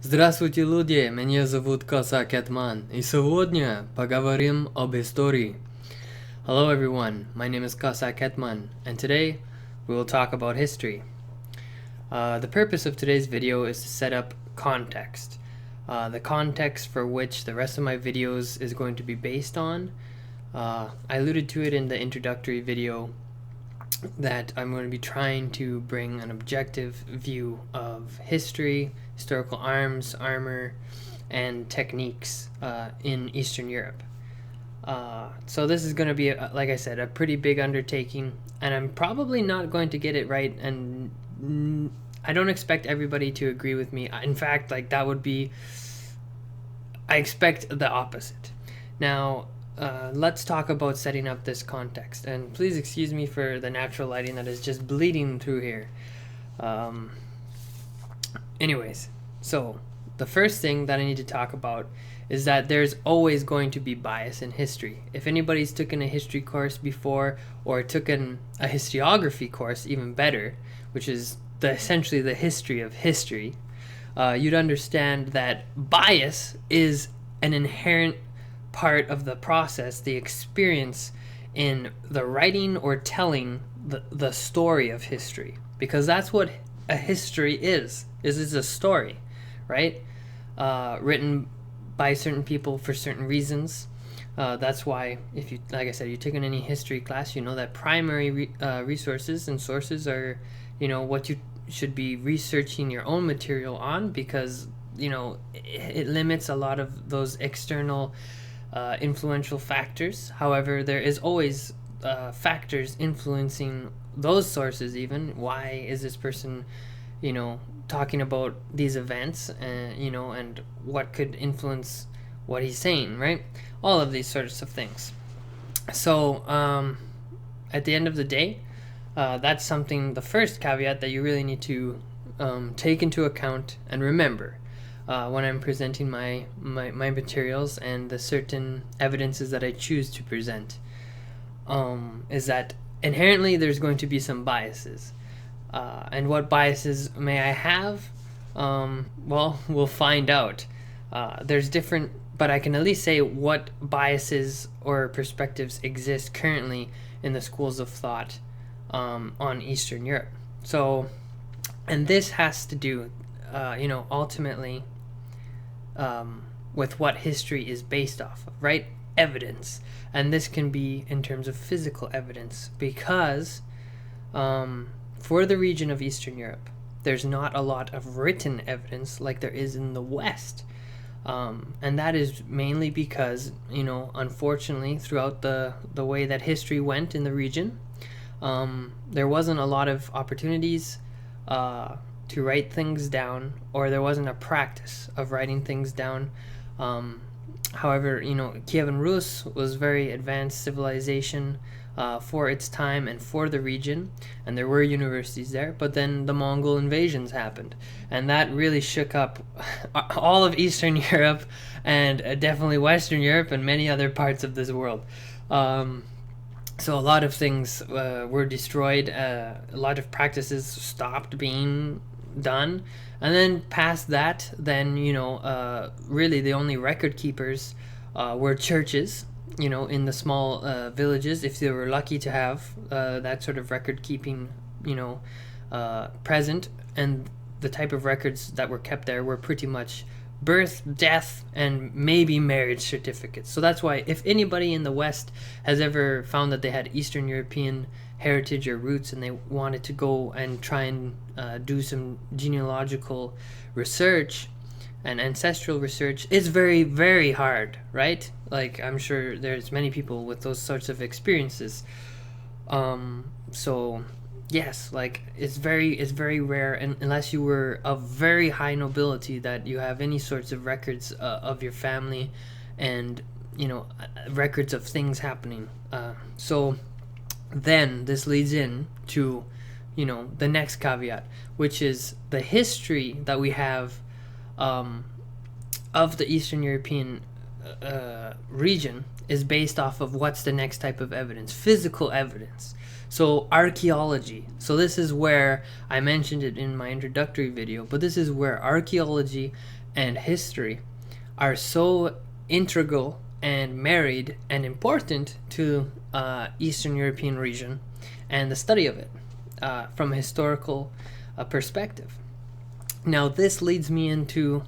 Здравствуйте, люди! Меня зовут Kosa Ketman, и сегодня поговорим об истории. Hello everyone, my name is Kosa Ketman, and today we will talk about history. The purpose of today's video is to set up context. The context for which the rest of my videos is going to be based on. I alluded to it in the introductory video that I'm going to be trying to bring an objective view of history, historical arms, armor, and techniques in Eastern Europe. So this is going to be, like I said, a pretty big undertaking, and I'm probably not going to get it right, and I don't expect everybody to agree with me. In fact, that would be, I expect the opposite. Now, let's talk about setting up this context, and please excuse me for the natural lighting that is just bleeding through here. Anyways, so the first thing that I need to talk about is that there's always going to be bias in history. If anybody's taken a history course before, or took a historiography course, even better, which is essentially the history of history, you'd understand that bias is an inherent part of the process, the experience in the writing or telling the story of history, because that's what a history is a story, right? Written by certain people for certain reasons. That's why, if you, like I said, you've taken any history class, you know that primary resources and sources are, what you should be researching your own material on, because it limits a lot of those external influential factors. However, there is always factors influencing those sources. Even why is this person talking about these events, and what could influence what he's saying, right? All of these sorts of things. So at the end of the day, that's something, the first caveat that you really need to take into account and remember when I'm presenting my materials and the certain evidences that I choose to present, is that inherently there's going to be some biases. And what biases may I have? Well, we'll find out. There's different, but I can at least say what biases or perspectives exist currently in the schools of thought on Eastern Europe. So, and this has to do, ultimately with what history is based off of, right? Evidence. And this can be in terms of physical evidence, because for the region of Eastern Europe, there's not a lot of written evidence like there is in the West. And that is mainly because, unfortunately, throughout the way that history went in the region, there wasn't a lot of opportunities to write things down, or there wasn't a practice of writing things down. However, Kievan Rus was very advanced civilization for its time and for the region, and there were universities there, but then the Mongol invasions happened, and that really shook up all of Eastern Europe, and definitely Western Europe and many other parts of this world. So a lot of things were destroyed, a lot of practices stopped being done, and then past that, then really the only record keepers were churches, in the small villages, if they were lucky to have that sort of record keeping present. And the type of records that were kept there were pretty much birth, death, and maybe marriage certificates. So that's why, if anybody in the West has ever found that they had Eastern European heritage or roots, and they wanted to go and try and do some genealogical research and ancestral research, it's very, very hard, right? I'm sure there's many people with those sorts of experiences. So yes, it's very rare, and unless you were of very high nobility, that you have any sorts of records of your family, and records of things happening. So then this leads in to the next caveat, which is the history that we have of the Eastern European region is based off of what's the next type of evidence, physical evidence. So archaeology. So this is where I mentioned it in my introductory video, but this is where archaeology and history are so integral and married and important to Eastern European region and the study of it from a historical perspective. Now this leads me into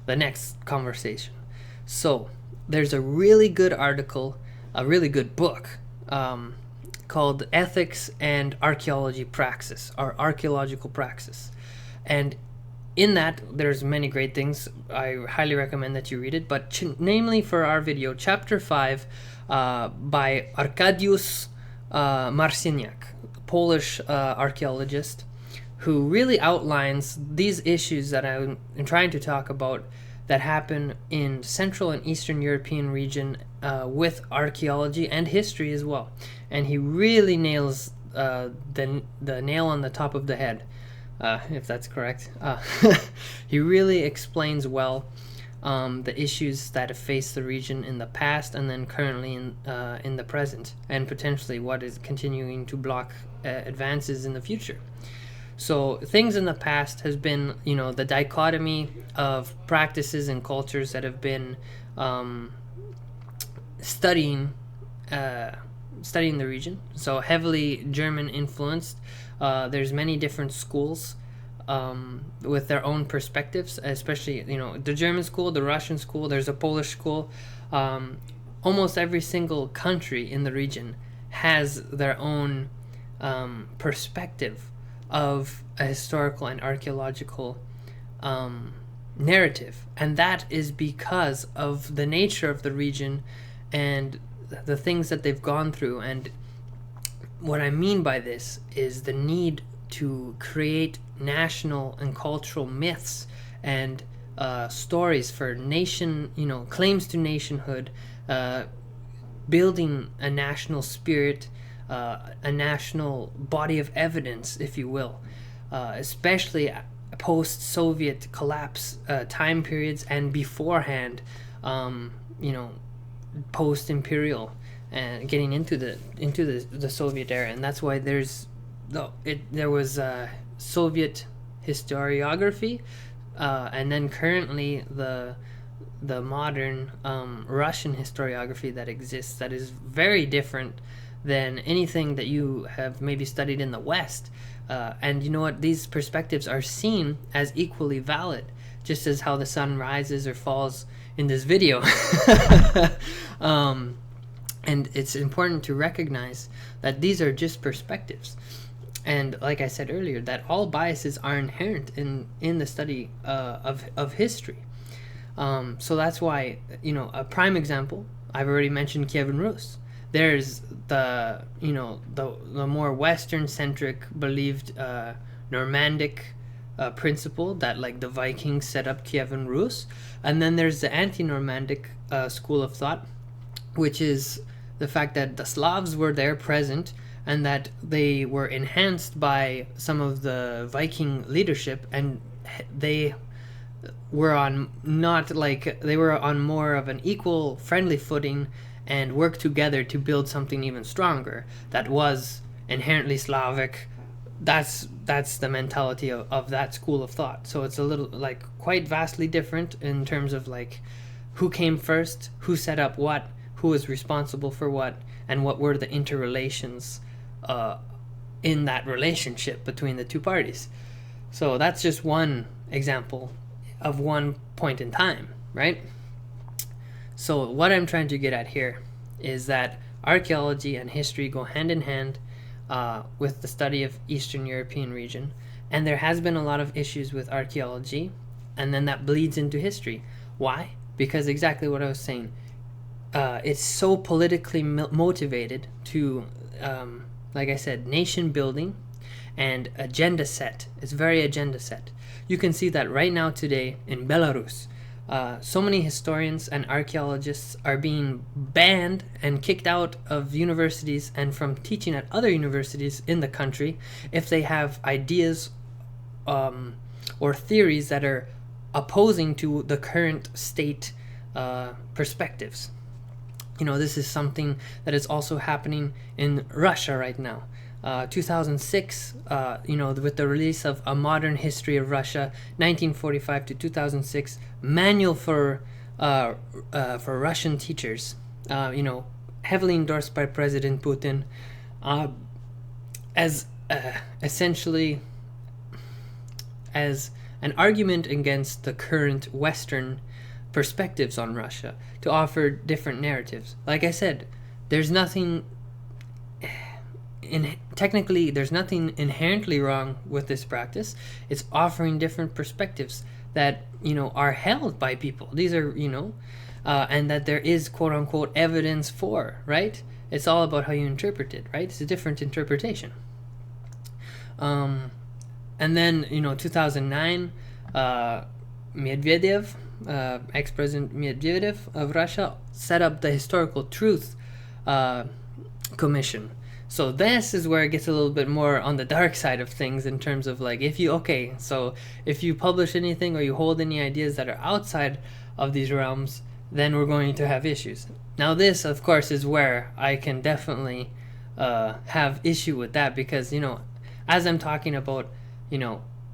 the next conversation. So there's a really good article, a really good book called Ethics and Archaeology Praxis, or Archaeological Praxis. And in that, there's many great things. I highly recommend that you read it. But namely for our video, Chapter 5 by Arkadiusz Marciniak, Polish archaeologist, who really outlines these issues that I'm trying to talk about that happen in Central and Eastern European region with archaeology and history as well. And he really nails the nail on the top of the head, if that's correct. He really explains well the issues that have faced the region in the past and then currently in the present, and potentially what is continuing to block advances in the future. So things in the past has been, the dichotomy of practices and cultures that have been studying the region. So heavily German influenced. There's many different schools with their own perspectives, especially, the German school, the Russian school, there's a Polish school. Almost every single country in the region has their own perspective of a historical and archaeological narrative, and that is because of the nature of the region and the things that they've gone through. And what I mean by this is the need to create national and cultural myths and stories for nation, claims to nationhood, building a national spirit, a national body of evidence, if you will, especially post-Soviet collapse time periods and beforehand, post-imperial and getting into the Soviet era. And that's why there was Soviet historiography, and then currently the modern Russian historiography that exists, that is very different than anything that you have maybe studied in the West. And you know what? These perspectives are seen as equally valid, just as how the sun rises or falls in this video. And it's important to recognize that these are just perspectives. And like I said earlier, that all biases are inherent in the study of history. So that's why, a prime example, I've already mentioned Kievan Rus. There's the more Western-centric believed Normandic principle that like the Vikings set up Kievan Rus, and then there's the Anti-Normandic school of thought, which is the fact that the Slavs were there present and that they were enhanced by some of the Viking leadership, and they were on more of an equal, friendly footing and worked together to build something even stronger that was inherently Slavic. That's the mentality of that school of thought. So it's a little quite vastly different in terms of who came first, who set up what, who was responsible for what, and what were the interrelations in that relationship between the two parties. So that's just one example of one point in time, right? So what I'm trying to get at here is that archaeology and history go hand in hand with the study of Eastern European region, and there has been a lot of issues with archaeology, and then that bleeds into history. Why? Because exactly what I was saying, it's so politically motivated to, like I said, nation building and agenda set. It's very agenda set. You can see that right now today in Belarus. So many historians and archaeologists are being banned and kicked out of universities and from teaching at other universities in the country if they have ideas or theories that are opposing to the current state perspectives. This is something that is also happening in Russia right now. 2006, with the release of A Modern History of Russia, 1945 to 2006, manual for Russian teachers, heavily endorsed by President Putin, as essentially as an argument against the current Western perspectives on Russia, to offer different narratives. Like I said, there's nothing inherently wrong with this practice. It's offering different perspectives that are held by people. These are and that there is quote unquote evidence for, right? It's all about how you interpret it, right? It's a different interpretation. And then 2009, Medvedev, ex-president Medvedev of Russia, set up the Historical Truth Commission. So this is where it gets a little bit more on the dark side of things, in terms of like, if you publish anything or you hold any ideas that are outside of these realms, then we're going to have issues. Now this, of course, is where I can definitely have issue with that, because as I'm talking about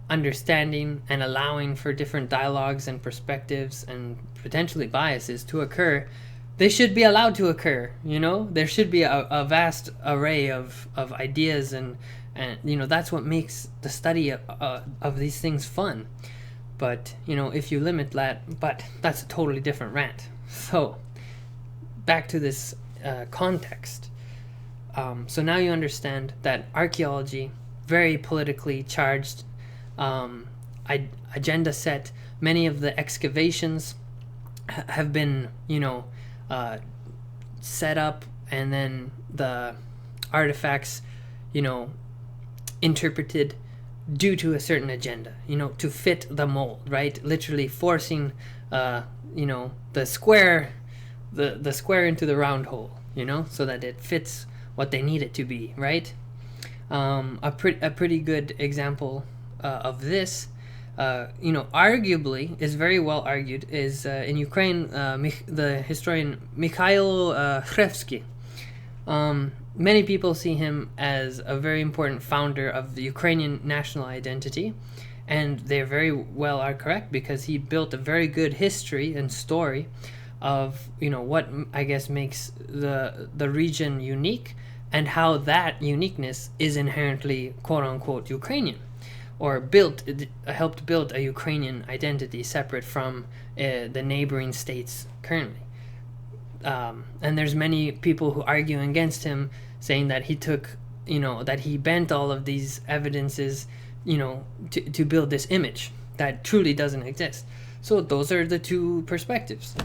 understanding and allowing for different dialogues and perspectives and potentially biases to occur, they should be allowed to occur. There should be a vast array of ideas, and that's what makes the study of these things fun. But if you limit that, but that's a totally different rant. So back to this context. So now you understand that archaeology, very politically charged, agenda set. Many of the excavations have been set up, and then the artifacts interpreted due to a certain agenda, to fit the mold, right? Literally forcing the square into the round hole, so that it fits what they need it to be, right? A pretty good example of this, arguably, is very well argued, is in Ukraine, the historian Mikhail Hrevsky. Many people see him as a very important founder of the Ukrainian national identity, and they very well are correct, because he built a very good history and story of what I guess makes the region unique, and how that uniqueness is inherently quote unquote Ukrainian, or helped build a Ukrainian identity separate from the neighboring states currently. And there's many people who argue against him, saying that he took, that he bent all of these evidences, to build this image that truly doesn't exist. So those are the two perspectives.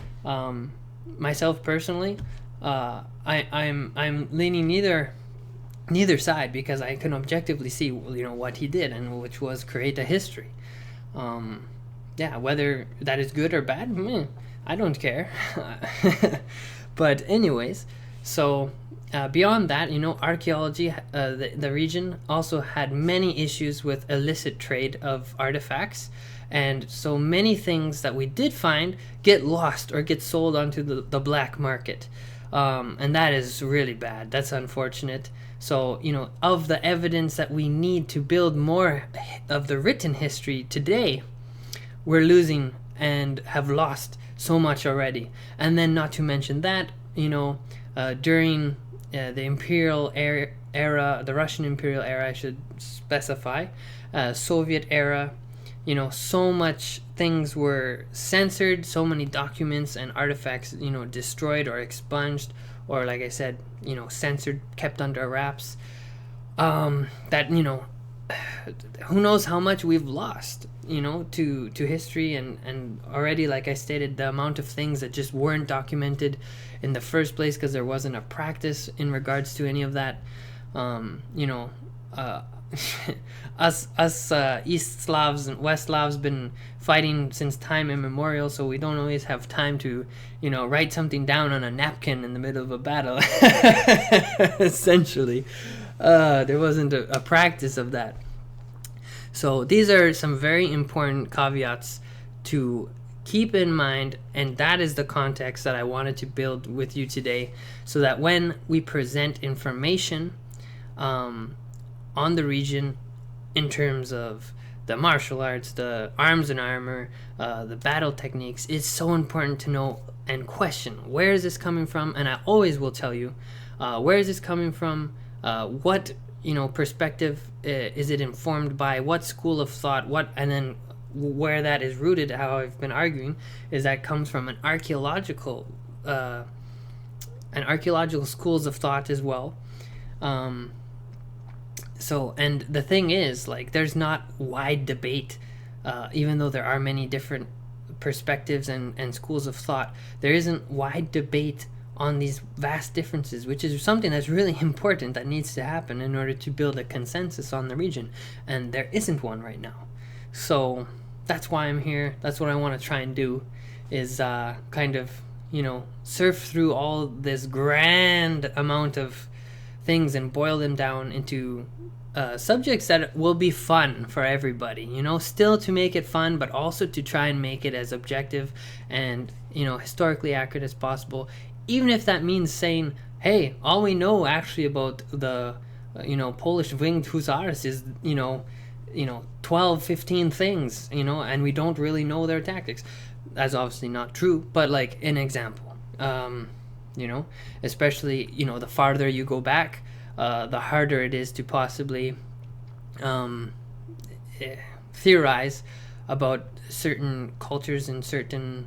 Myself personally, I'm leaning neither side, because I can objectively see what he did, and which was create a history. Whether that is good or bad, I don't care. But anyways, so beyond that, archaeology, the region also had many issues with illicit trade of artifacts, and so many things that we did find get lost or get sold onto the black market. And that is really bad. That's unfortunate. So, of the evidence that we need to build more of the written history today, we're losing and have lost so much already. And then not to mention that, during the imperial era, the Russian imperial era, I should specify, Soviet era, so much things were censored, so many documents and artifacts, destroyed or expunged, or like I said, censored, kept under wraps, that, who knows how much we've lost, to history, and already, like I stated, the amount of things that just weren't documented in the first place, because there wasn't a practice in regards to any of that. Us East Slavs and West Slavs been fighting since time immemorial, so we don't always have time to, write something down on a napkin in the middle of a battle. Essentially, there wasn't a practice of that. So these are some very important caveats to keep in mind, and that is the context that I wanted to build with you today, so that when we present information, on the region in terms of the martial arts, the arms and armor, the battle techniques. It's so important to know and question, where is this coming from? And I always will tell you, where is this coming from? What perspective is it informed by? What school of thought? And then where that is rooted, how I've been arguing, is that comes from an archaeological schools of thought as well. So, and the thing is, like, there's not wide debate, even though there are many different perspectives and schools of thought, there isn't wide debate on these vast differences, which is something that's really important, that needs to happen in order to build a consensus on the region, and there isn't one right now. So that's why I'm here. That's what I want to try and do, is kind of surf through all this grand amount of things and boil them down into subjects that will be fun for everybody, still to make it fun, but also to try and make it as objective and historically accurate as possible, even if that means saying, hey, all we know actually about the Polish winged hussars is 12, 15 things, and we don't really know their tactics. That's obviously not true, but like an example, especially the farther you go back, the harder it is to possibly theorize about certain cultures and certain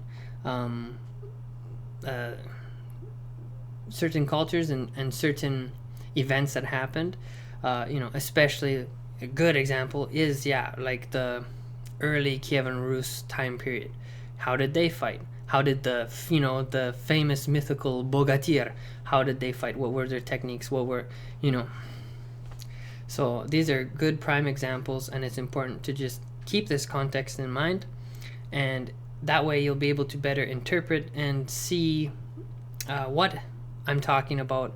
certain events that happened. Especially a good example is like the early Kievan Rus time period. How did they fight? How did the famous mythical Bogatyr, how did they fight? What were their techniques? What were, So these are good prime examples, and it's important to just keep this context in mind, and that way you'll be able to better interpret and see what I'm talking about,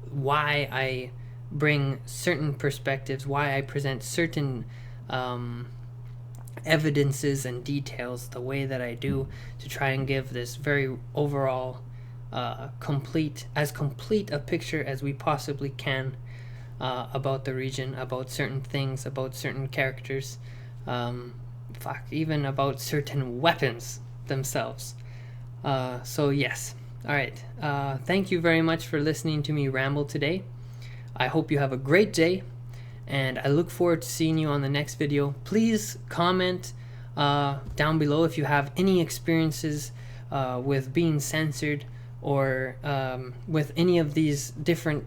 why I bring certain perspectives, why I present certain evidences and details the way that I do, to try and give this very overall complete a picture as we possibly can about the region, about certain things, about certain characters, even about certain weapons themselves. So yes, all right, thank you very much for listening to me ramble today. I hope you have a great day, and I look forward to seeing you on the next video. Please comment down below if you have any experiences with being censored, or with any of these different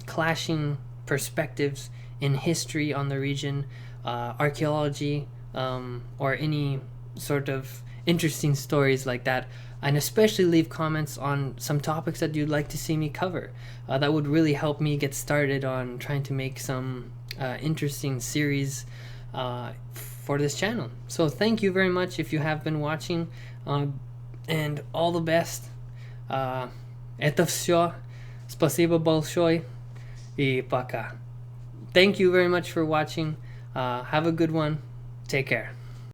clashing perspectives in history on the region, archaeology, or any sort of interesting stories like that. And especially leave comments on some topics that you'd like to see me cover. That would really help me get started on trying to make some interesting series for this channel. So thank you very much if you have been watching, and all the best. Это все. Спасибо большое. И пока. Thank you very much for watching. Have a good one. Take care.